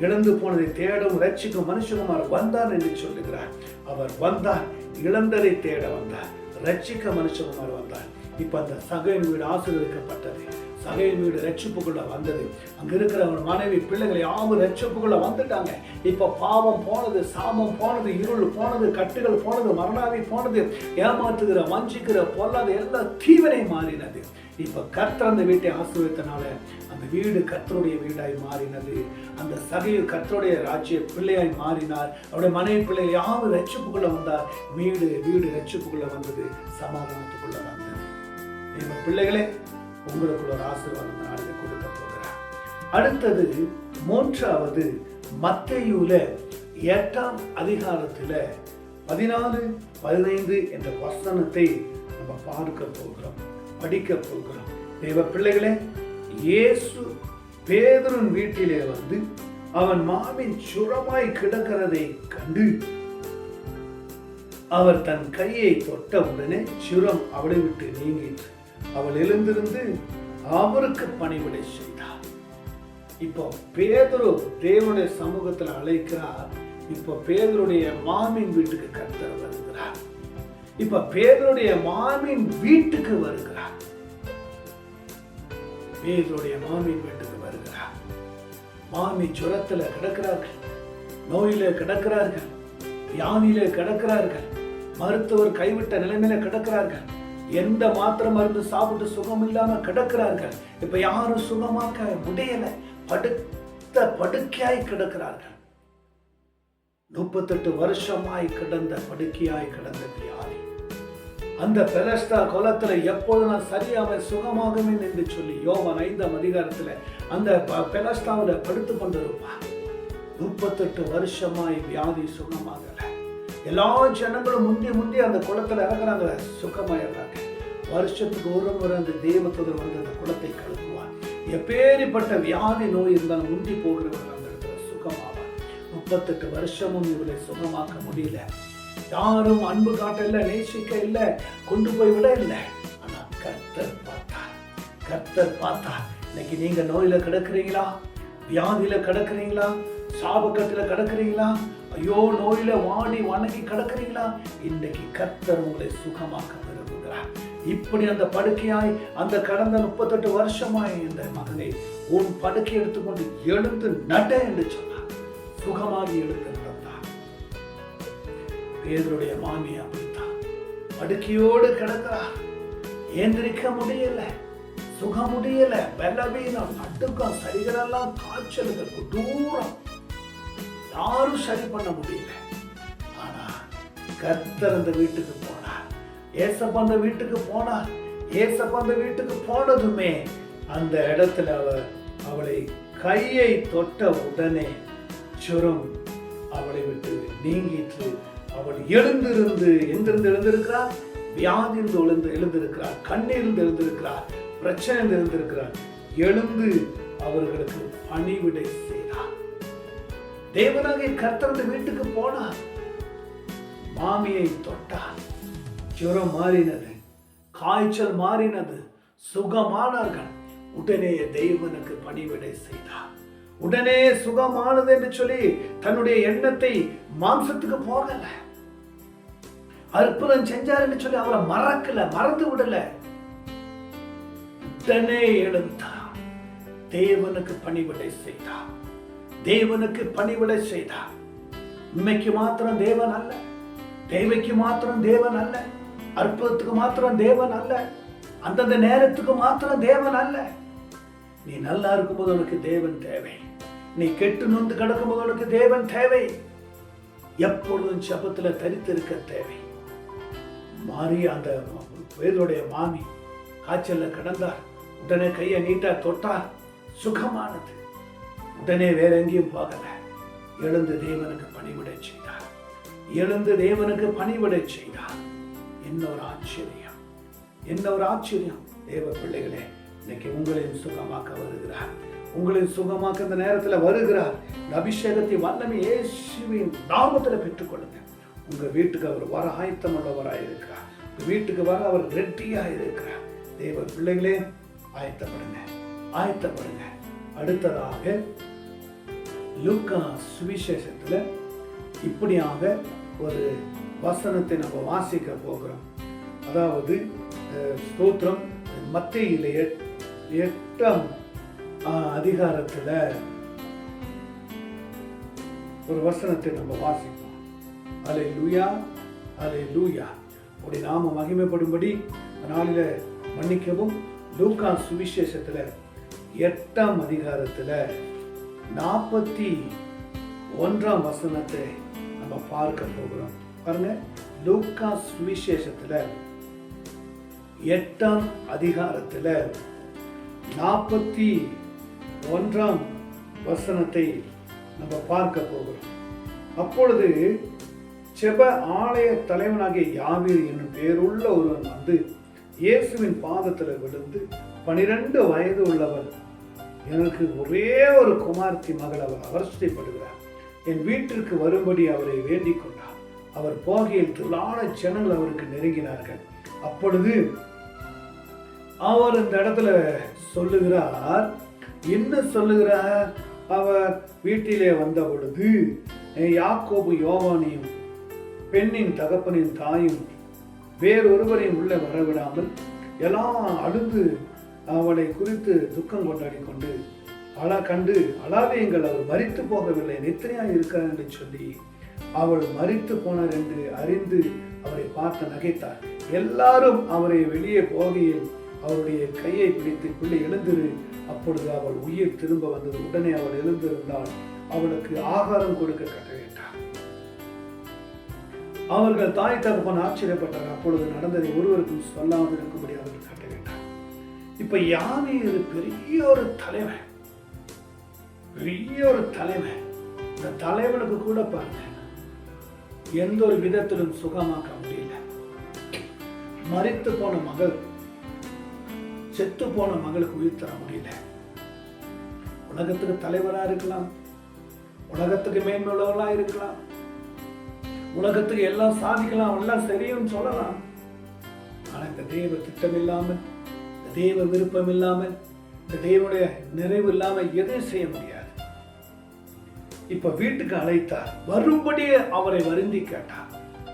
இழந்து போனதை தேடும் ரட்சிக்கும் மனுஷகுமார் வந்தார் என்று சொல்லுகிறார். அவர் வந்தார், இழந்ததை தேட வந்தார், ரட்சிக்க மனுஷகுமார் வந்தார். இப்ப அந்த சகையின் வீடு ஆசீர்வதிக்கப்பட்டது. சகையின் வீடு ரட்சிப்புக்குள்ள வந்தது. அங்க இருக்கிற அவர் மனைவி பிள்ளைகளை யாவும் ரட்சிப்புக்குள்ள வந்துட்டாங்க. இப்ப பாவம் போனது, சாமம் போனது, இருள் போனது, கட்டுகள் போனது, மரணாவி போனது, ஏமாற்றுகிற வஞ்சிக்கிற பொல்லாத எல்லா தீவனை மாறினது. இப்ப கர்த்தர் அந்த வீட்டை ஆசீர்வதித்தனால அந்த வீடு கர்த்தருடைய வீடாய் மாறினது. அந்த சகையில் கர்த்தருடைய ராஜ்ய பிள்ளையாய் மாறினார். அவருடைய மனைவி பிள்ளைகள் யாவும் ரட்சிப்புக்குள்ள வந்தார். வீடு ரட்சிப்புக்குள்ள வந்தது, சமாதானத்துக்குள்ள வந்தது. என் பிள்ளைகளே, உங்களுக்கு ஒரு ஆசீர்வாதம் நாளிலே கொடுக்க போகிறார். அடுத்தது 3வது மத்தேயுல 8ஆம் அதிகாரத்துல 14, 15 என்ற வசனத்தை நம்ம பார்க்க போகிறோம், படிக்க போகிறோம். தேவ பிள்ளைகளே, இயேசு பேதுருவின் வீட்டிலே வந்து அவன் மாமின் சுரமாய் கிடக்கிறதை கண்டு அவர் தன் கையை தொட்ட உடனே சுரம் அவளை விட்டு நீங்கிற்று. அவள் எழுந்திருந்து அவருக்கு பணிவிடை செய்தார். இப்போ பேதுரு தேவனுடைய சமூகத்தில் அழைக்கிறார். இப்போ பேதுருடைய மாமின் வீட்டுக்கு கர்த்தர் வருகிறார். இப்ப பேதுருடைய மாமின் வீட்டுக்கு வருகிறார். பேதுருடைய மாமின் வீட்டுக்கு வருகிறார். மாமி ஜுரத்துல கிடக்கிறார்கள், நோயில கிடக்கிறார்கள், வியாதியில கிடக்கிறார்கள், மருத்துவர் கைவிட்ட நிலைமையில கிடக்கிறார்கள், எந்த மாத்திரை மருந்து சாப்பிட்டு சுகம் இல்லாம கிடக்கிறார்கள். இப்ப யாரும் சுகமாக்க முடியல, படுக்கையாய் கிடக்கிறார்கள். 38 வருஷமாய் கிடந்த படுக்கையாய் கிடந்த வியாதி. அந்த பெலஸ்தா குலத்துல எப்போது நான் சரியாக சுகமாகுமே என்று சொல்லி யோவான் 5ஆம் அதிகாரத்துல அந்த பெலஸ்தாவில படுத்து கொண்டிருப்பார். 38 வருஷமாய் வியாதி சுகமாகல. எல்லா ஜனங்களும் முந்தி அந்த குளத்துல இறங்குறாங்க, சுகமாயிடுறாங்க. வருஷத்துக்கு ஒரு முறை அந்த தேவதூதர் வந்து அந்த குளத்தை கழுவுவார். எப்பேரிப்பட்ட வியாதி நோய் இருந்தாலும் முந்தி போகிறவர்கள் அந்த இடத்துல சுகமாவார். 38 வருஷமும் இவரை சுகமாக்க முடியல. யாரும் அன்பு காட்ட இல்லை, நேசிக்க இல்லை, கொண்டு போய் விட இல்லை. ஆனா கர்த்தர் பார்த்தார். இன்னைக்கு நீங்க நோயில கிடக்குறீங்களா? வியாதியில கிடக்குறீங்களா? சாபக்கத்துல கிடக்குறீங்களா? ஐயோ, நோயில வாடி வணங்கி கிடக்குறீங்களா? இன்னைக்கு கர்த்தர் உங்களை சுகமாக்க விரும்புகிறார். இப்படி அந்த படுக்கையாய் அந்த கடந்த 38 வருஷமாய் இந்த மகனை உன் படுக்கை எடுத்துக்கொண்டு எழுந்து நட என்று சொன்னார். சுகமாகி எழுந்து நடந்தார். பேதுருடைய மாமி அப்படித்தான் படுக்கையோடு கிடக்கிறார். ஏந்திரிக்க முடியல, சுக முடியல, பலவீனம், நடுக்கம், சரிகளெல்லாம் காய்ச்சல்கள், தூரம், யாரும் சரி பண்ண முடியல. ஆனா கர்த்தர் அந்த வீட்டுக்கு போனார். ஏசப்பா அந்த வீட்டுக்கு போனார். ஏசப்பா அந்த வீட்டுக்கு போனதுமே அந்த இடத்துல அவளை கையை தொட்ட உடனே சுரம் அவளை விட்டு நீங்கிற்று. அவள் எங்கிருந்து எழுந்திருக்கிறார்? வியாதியிலிருந்து எழுந்திருக்கிறார், கண்ணீரிலிருந்து எழுந்திருக்கிறார், பிரச்சனை எழுந்திருக்கிறார். எழுந்து அவர்களுக்கு பணிவிடை செய்தார். தேவனாகிய கர்த்தர் வீட்டுக்கு போனார். மாமியை தொட்டார். ஜுரம் மாறினது, காய்ச்சல் மாறினது, சுகமானார்கள். உடனே தேவனுக்கு பணிவிடை செய்தார். உடனே சுகமானது என்று சொல்லி தன்னுடைய எண்ணத்தை மாம்சத்துக்கு போகல. அற்புதம் செஞ்சார் என்று சொல்லி அவரை மறந்து விடல. உடனே எழுந்தார். தேவனுக்கு பணிவிடை செய்தார். தேவனுக்கு பணிவிடை செய்தார். உண்மைக்கு மாத்திரம் தேவன் அல்ல, தேவைக்கு மாத்திரம் தேவன் அல்ல, அற்புதத்துக்கு மாத்திரம் தேவன் அல்ல, அந்தந்த நேரத்துக்கு மாத்திரம் தேவன் அல்ல. நீ நல்லா இருக்கும்போது உனக்கு தேவன் தேவை. நீ கெட்டு நொந்து கிடக்கும்போது உனக்கு தேவன் தேவை. எப்பொழுதும் ஜெபத்துல தரித்திருக்க தேவை. மாறி அந்த வேதோடைய மாமி காய்ச்சல்ல கிடந்தார். உடனே கையை நீட்டா தொட்டார், சுகமானது. உடனே வேற எங்கேயும் போகல, எழுந்து தேவனுக்கு பணிவிடை செய்தார். எழுந்து தேவனுக்கு பணிவிடை செய்தார். என்ன ஒரு ஆச்சரியம், என்ன ஒரு ஆச்சரியம். தேவ பிள்ளைகளே, இன்னைக்கு உங்களையும் சுகமாக்க வருகிறார். உங்களையும் சுகமாக்க இந்த நேரத்தில் வருகிறார். இந்த அபிஷேகத்தை வல்லமை இயேசுவின் நாமத்தில் பெற்றுக்கொள்ளுங்க. உங்க வீட்டுக்கு அவர் வர ஆயத்தம் உள்ளவராக இருக்கிறார். வீட்டுக்கு வர அவர் ரெட்டியா இருக்கிறார். தேவ பிள்ளைகளே, ஆயத்தப்படுங்க, ஆயத்தப்படுங்க. அடுத்ததாக லூக்கா சுவிசேஷத்துல இப்படியாக ஒரு வசனத்தை நம்ம வாசிக்க போகிறோம். அதாவது ஸ்தோத்திரம், மத்தேயுல 8ஆம் அதிகாரத்துல ஒரு வசனத்தை நம்ம வாசிப்போம். அல்லேலூயா, அல்லேலூயா. உடைய நாம மகிமைப்படும்படி நாளில மன்னிக்கவும். லூக்கா சுவிசேஷத்துல 8ஆம் அதிகாரத்துல 41ஆம் வசனத்தை நம்ம பார்க்க போகிறோம். பாருங்க, லூக்கா சுவிசேஷத்துல 8ஆம் அதிகாரத்துல 41ஆம் வசனத்தை நம்ம பார்க்க போகிறோம். அப்பொழுது செப ஆலய தலைவனாகிய யாவீர் என்னும் பேருள்ள ஒருவன் வந்து இயேசுவின் பாதத்துல விழுந்து, 12 வயது உள்ளவர், எனக்கு ஒரே ஒரு குமார்த்தி மகள், அவர் அவஸ்தைப்படுகிறார், என் வீட்டிற்கு வரும்படி அவரை வேண்டிக் கொண்டார். அவர் போகையில் திரளான ஜனங்கள் அவருக்கு நெருங்கினார்கள். அப்பொழுது அவர் இந்த இடத்துல சொல்லுகிறார், என்ன சொல்லுகிறார்? அவர் வீட்டிலே வந்த பொழுது யாக்கோபு யோவானையும் பெண்ணின் தகப்பனின் தாயும் வேறொருவரையும் உள்ள வரவிடாமல் எல்லாம் அழுது அவளை குறித்து துக்கம் கொண்டாடி கொண்டு அழாதேங்கள், அவர் மரித்து போகவில்லை, நித்திரையாய் இருக்கிறார் என்று சொல்லி அவள் மரித்து போனார் என்று அறிந்து அவரை பார்த்து நகைத்தார். எல்லாரும் அவரை வெளியே போகையில் அவருடைய கையை பிடித்து, பிள்ளை எழுந்திரு. அப்பொழுது அவள் உயிர் திரும்ப வந்தது. உடனே அவள் எழுந்திருந்தால் அவளுக்கு ஆகாரம் கொடுக்க கட்டளையிட்டார். அவர்கள் தாய் தகப்பன் ஆச்சரியப்பட்டார். அப்பொழுது நடந்ததை ஒருவருக்கும் சொல்லாமல் இருக்கும்படி அவர்கள் கட்டளையிட்டார். இப்ப யாவீர் பெரிய ஒரு தலைவன், பெரிய ஒரு தலைவன். இந்த தலைவனுக்கு கூட பாருங்க, எந்த ஒரு விதத்திலும் சுகமாக்க முடியல. மரித்து போன மகள், செத்து போன மகளுக்கு உயிர் தர முடியல. உலகத்துக்கு தலைவரா இருக்கலாம், உலகத்துக்கு மேன்மையுள்ளவர்களா இருக்கலாம், உலகத்துக்கு எல்லாம் சாதிக்கலாம், எல்லாம் சரியும் சொல்லலாம். ஆனா இந்த தேவ திட்டம் இல்லாமல், இந்த தேவ விருப்பம் இல்லாமல், இந்த தேவனுடைய நிறைவு இல்லாமல் எதையும் செய்ய முடியாது. இப்ப வீட்டுக்கு அழைத்தார், வரும்படி அவரை வருந்தி கேட்டார்.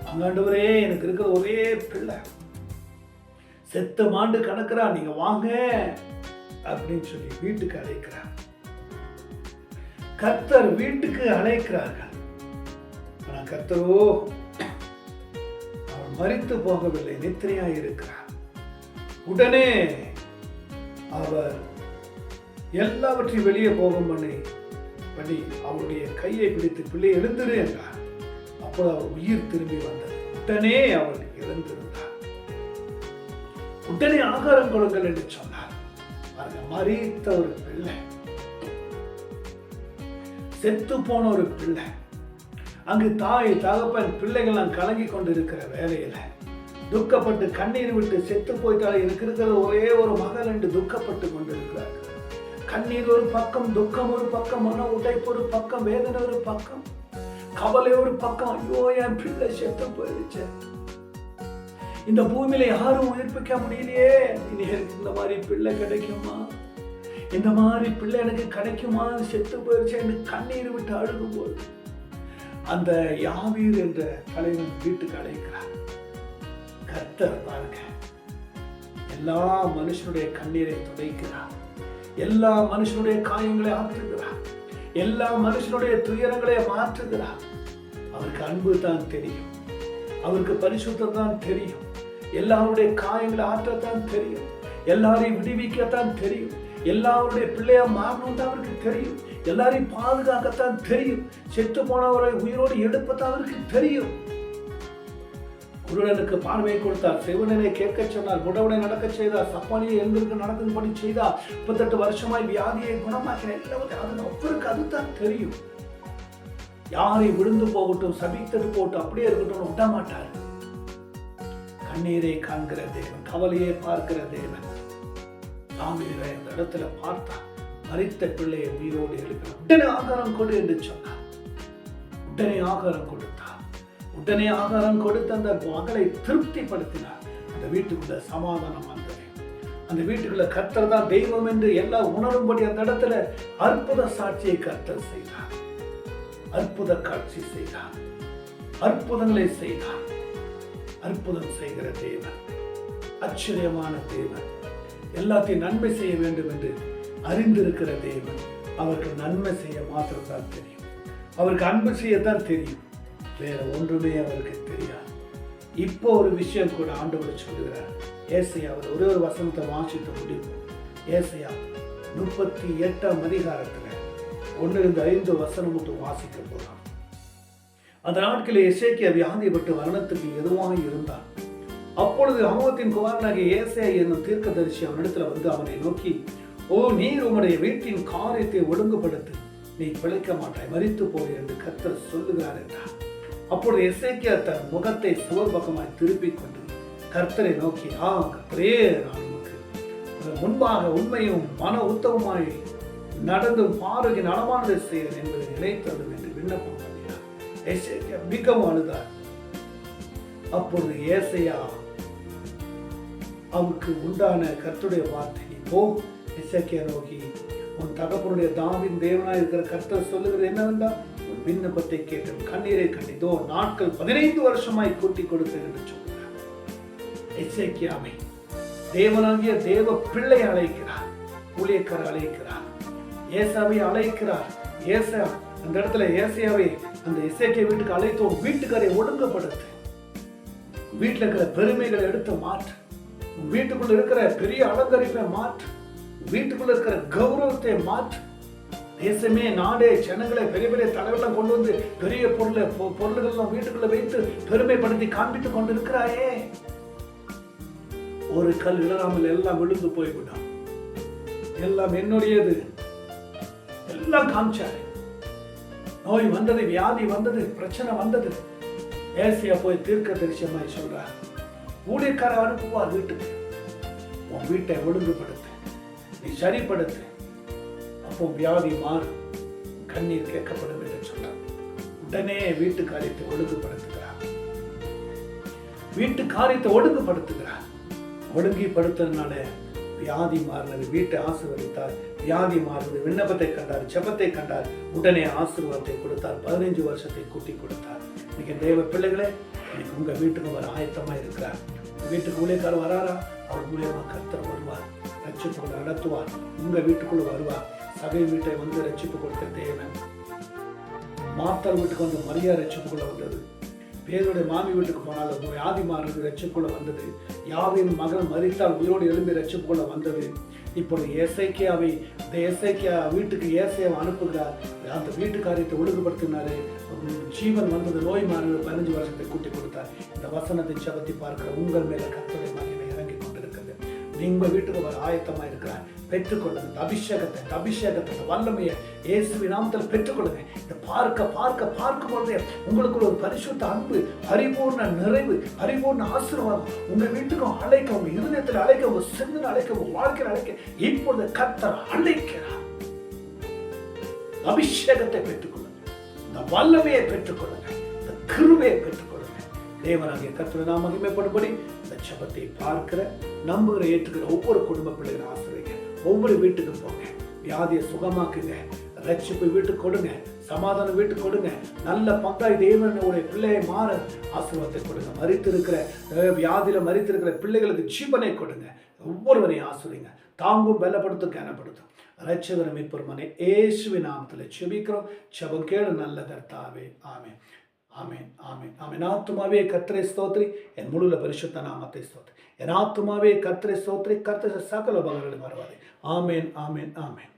ஆண்டவரே, எனக்கு இருக்கிற ஒரே பிள்ளை செத்து மாண்டு கணக்குறா, நீங்க வாங்க அப்படின்னு சொல்லி வீட்டுக்கு அழைக்கிறார். கர்த்தர் வீட்டுக்கு அழைக்கிறார்கள். ஆனா கர்த்தரோ அவர் மரித்து போகவில்லை, நித்திரையாய் இருக்கிறார். உடனே அவர் எல்லாவற்றையும் வெளியே போகும் பண்ணி அவருடைய கையை பிடித்து, பிள்ளை எழுந்திரு என்றார். அப்போது அவர் உயிர் திரும்பி வந்தது. உடனே அவர் இறந்திருந்தார். உடனே ஆகாரம் கொடுங்கள் என்று சொன்னார். மரித்த ஒரு பிள்ளை, செத்து போன ஒரு பிள்ளை, அங்கு தாய் தகப்பன் பிள்ளைகள் கலங்கி கொண்டு இருக்கிற வேலையில துக்கப்பட்டு கண்ணீர் விட்டு, செத்து போயிட்டால் எனக்கு இருக்கிறது ஒரே ஒரு மகள் என்று துக்கப்பட்டு கொண்டிருக்கிறார்கள். கண்ணீர் ஒரு பக்கம், துக்கம் ஒரு பக்கம், மன உடைப்பு ஒரு பக்கம், வேதனை ஒரு பக்கம், கவலை ஒரு பக்கம். ஐயோ, என் பிள்ளை செத்து போயிடுச்சு, இந்த பூமியில யாரும் உயிர்ப்பிக்க முடியலையே, எனக்கு இந்த மாதிரி பிள்ளை கிடைக்குமா, இந்த மாதிரி பிள்ளை எனக்கு கிடைக்குமா, செத்து போயிடுச்சு என்று கண்ணீர் விட்டு அழுகும் போது அந்த யாவீர் என்ற தலைவன் வீட்டுக்கு அழைக்கிறார். கர்த்தர் பாருங்க, எல்லா மனுஷனுடைய கண்ணீரை துடைக்கிறார், எல்லா மனுஷனுடைய காயங்களை ஆற்றுகிறார், எல்லா மனுஷனுடைய துயரங்களை மாற்றுகிறார். அவருக்கு அன்பு தான் தெரியும், அவருக்கு பரிசுத்தம் தான் தெரியும், எல்லாருடைய காயங்களை ஆற்றத்தான் தெரியும், எல்லாரையும் விடுவிக்கத்தான் தெரியும், எல்லாருடைய பிள்ளையா மாறணும் தான் அவருக்கு தெரியும். எல்லாரையும் பாதுகாக்கத்தான் தெரியும். செத்து போனவரை உயிரோடு எடுப்பதான் அவருக்கு தெரியும். குருடனுக்கு பார்வையை கொடுத்தார், செவிடனை கேட்க சொன்னார், முடவனை நடக்க செய்தார், சப்பானியை எழுந்திருக்க நடக்கும்படி செய்தார், 38 வருஷமாய் வியாதியை குணமாக்கின எல்லாத்தையும் அவருக்கு அதுதான் தெரியும். யாரை விழுந்து போகட்டும், சபித்தது போட்டு அப்படியே இருக்கட்டும் விட மாட்டார். கண்ணீரை காண்கிற தேவன், கவலையை பார்க்கிற தேவன். தாவீதை அந்த இடத்துல பார்த்தார், மரித்த பிள்ளையை உயிரோடு எழுப்பினார். உடனே ஆகாரம் கொடு என்று சொன்னார். உடனே ஆகாரம் கொடுத்தார். உடனே ஆகாரம் கொடுத்து அந்த மகளை திருப்திப்படுத்தினார். அந்த வீட்டுக்குள்ள சமாதானம் வந்தது. அந்த வீட்டுக்குள்ள கர்த்தர் தான் தெய்வம் என்று எல்லாம் உணரும்படி அந்த இடத்துல அற்புத சாட்சியை கர்த்தர் செய்தார். அற்புத காட்சி செய்தார். அற்புதங்களை செய்தார். அற்புதம் செய்கிற தேவன், ஆச்சரியமான தேவன், எல்லாத்தையும் நன்மை செய்ய வேண்டும் என்று அறிந்திருக்கிற தேவன். அவருக்கு நன்மை செய்ய மாத்திரம் தான் தெரியும். அவருக்கு அன்பு செய்யத்தான் தெரியும். வேற ஒன்றுமே அவருக்கு தெரியாது. இப்போ ஒரு விஷயம் கூட ஆண்டவர் சொல்லுகிறார். ஏசாயா ஒரே ஒரு வசனத்தை வாசித்து முடிப்போம். ஏசாயா 38ஆம் அதிகாரத்துல 1-5 வசனம் மட்டும் வாசிக்க போறான். அந்த நாட்களில் எசேக்கியா வியாதிப்பட்டு மரணத்துக்கு எதுவாக இருந்தான். அப்பொழுது அமோத்தின் குமாரனாகிய ஏசாயா என்னும் தீர்க்கதரிசி அவனிடத்துல வந்து அவனை நோக்கி, ஓ நீர் உம்முடைய வீட்டின் காரியத்தை ஒழுங்குபடுத்து, நீ பிழைக்க மாட்டாய், மரித்து போய் என்று கர்த்தர் சொல்லுகிறார் என்றார். அப்பொழுது எசேக்கியா தன் முகத்தை சுவர் பக்கமாய் திருப்பிக் கொண்டு கர்த்தரை நோக்கி, கர்த்தரே, நான் உமக்கு முன்பாக உண்மையும் மன உத்தவமாய் நடந்தும் பாருகி நடமானதை செய்கிறேன் என்பதை நினைத்தது என்று விண்ணப்பம் பண்ணினார். எசேக்கியா மிகவும் அழுதார். அப்பொழுது ஏசாயா அவருக்கு உண்டான கர்த்தருடைய வார்த்தை, நீ போ, எசேக்கியா நோக்கி, உன் தகப்பனுடைய தாவின் தேவனாய் இருக்கிற கர்த்தர் சொல்லுகிறது என்னவென்றால், உன் விண்ணப்பத்தை கேட்டு கண்ணீரை கண்டிதோ நாட்கள் 15 வருஷமாய் கூட்டி கொடுத்தேன் என்று சொல்கிறார். எசேக்கியாவை தேவனாகிய தேவ பிள்ளை அழைக்கிறார், ஊழியக்காரர் அழைக்கிறார், ஏசாவை அழைக்கிறார். ஏசா அந்த இடத்துல ஏசாயாவை அந்த எசேக்கியா வீட்டுக்கு அழைத்தோம், வீட்டுக்காரை ஒழுங்குபடுத்து, வீட்டில் இருக்கிற பெருமைகளை எடுத்து மாற்று, வீட்டுக்குள்ள இருக்கிற பெரிய அலங்கரிப்பை மாற்று, வீட்டுக்குள்ள இருக்கிற கௌரவத்தை மாற்று. தேசமே, நாடே, ஜனங்களை, பெரிய பெரிய தலைவர்கள் கொண்டு வந்து பெரிய பொருள்கள் வீட்டுக்குள்ள வைத்து பெருமைப்படுத்தி காண்பித்துக் கொண்டு இருக்கிறாயே. ஒரு கல் இழராமல் எல்லாம் விழுந்து போய்விடும். எல்லாம் என்னுடையது, எல்லாம் காமிச்சாரு. நோய் வந்தது, வியாதி வந்தது, பிரச்சனை வந்தது. ஏசாயா போய் தீர்க்க தரிசனமாய் சொல்றார், ஊழியக்காரர் அனுப்புவார் வீட்டுக்கு, உன் வீட்டை ஒழுங்குபடுத்து, நீ சரிப்படுத்து, அப்போ வியாதி மாறும், கண்ணீர் கேட்கப்படும் என்று சொன்னார். உடனே வீட்டு காரியத்தை ஒழுங்குபடுத்துகிறார். வீட்டு காரியத்தை ஒழுங்குபடுத்துகிறார். ஒழுங்குபடுத்துறதுனால வியாதி மாறினது. வீட்டை ஆசீர்வதித்தார், வியாதி மாறினது. விண்ணப்பத்தை கண்டார், ஜெபத்தை கண்டார், உடனே ஆசீர்வாதத்தை கொடுத்தார். 15 வருஷத்தை கூட்டி கொடுத்தார். இன்னைக்கு தேவ பிள்ளைகளே, இன்னைக்கு உங்க வீட்டுக்கு வர ஆயத்தமா இருக்கிறார். வீட்டுக்கு ஊழியக்காரர் வராரா? அவர் மூலியமா கர்த்தர் வருவார், ரட்சிப்பு நடத்துவார், உங்க வீட்டுக்குள்ள வருவார். சபை வீட்டை வந்து ரட்சிப்பு கொடுத்த தேவன். மார்த்தாள் வீட்டுக்கு வந்து மரியா ரட்சிப்புக்குள்ள வந்தது. பேருடைய மாமி வீட்டுக்கு போனாலும் வியாதி மாறுறது ரட்சிப்புக்குள்ள வந்தது. யாவின் மகன் மரித்தாள் உயிரோடு எழும்பி ரட்சிப்புக்குள்ள வந்தது. இப்பொழுது எசேக்கியாவை வீட்டுக்கு ஏசாயாவை அனுப்புகிறார். அந்த வீட்டு காரியத்தை ஒழுங்குபடுத்தினாரு, ஜீவன் வந்தது, நோய் மாறினது, 15 வருஷத்தை கூட்டி கொடுத்தார். இந்த வசனத்தை ஜெபத்தி பார்க்கிற உங்கள் மேல கர்த்தருடைய மகிமை இறங்கி கொண்டிருக்கிறது. நீங்க வீட்டுக்கு வர ஆயத்தமா இருக்கிறார். பெற்றுக்கொள்ளுங்க அபிஷேகத்தை வல்லமையை இயேசுவின் நாமத்தில் பெற்றுக்கொள்ளுங்க. இதை பார்க்கும் பொழுதே உங்களுக்குள்ள ஒரு பரிசுத்த அன்பு, பரிபூர்ண நிறைவு, பரிபூர்ண ஆசீர்வாதம் உங்க வீட்டுக்கும் அழைக்க, உங்க இருதயத்தில் அழைக்க, உங்க சிந்தனை அழைக்க, உங்க வாழ்க்கையில் அழைக்க இப்பொழுது கர்த்தர் அழைக்கிறார். அபிஷேகத்தை பெற்றுக்கொள்ளுங்க, இந்த வல்லமையை பெற்றுக்கொள்ளுங்க, இந்த கிருபையை பெற்றுக்கொள்ளுங்க. தேவனாகிய கர்த்தரை நாம் மகிமைப்படும்படி இந்த ஜெபத்தை பார்க்கிற, நம்புகிற, ஏற்றுக்கிற ஒவ்வொரு குடும்ப பிள்ளைகளை ஆசிரியங்க. ஒவ்வொரு வீட்டுக்கு போங்க, வியாதியை சுகமாக்குங்க, ரட்சிப்பு வீட்டுக்கு கொடுங்க, சமாதானம் வீட்டுக்கு கொடுங்க. நல்ல பங்காய் தேவனுடைய பிள்ளையை மாற ஆசீர்வாதத்தை கொடுங்க. மரித்திருக்கிற வியாதியில மரித்திருக்கிற பிள்ளைகளுக்கு ஜீவனை கொடுங்க. ஒவ்வொருவரையும் ஆசீர்வதிங்க. தாங்கும், பலப்படுத்தும், கனப்படுத்தும். ரட்சகரும் மீட்பருமான இயேசுவின் நாமத்தில் ஜெபிக்கிறோம். ஜெபம் கேளு நல்ல கர்த்தாவே, ஆமென். ஆமென், ஆமென், ஆமென். என் ஆத்துமாவே கர்த்தரை ஸ்தோத்திரி, என் முழுல பரிசுத்த நாமத்தை ஸ்தோத்திரி. என் ஆத்துமாவே கர்த்தரை ஸ்தோத்திரி, கர்த்தர் சகல உபகாரங்களும் மறவாதே. ஆமென், ஆமென், ஆமென்.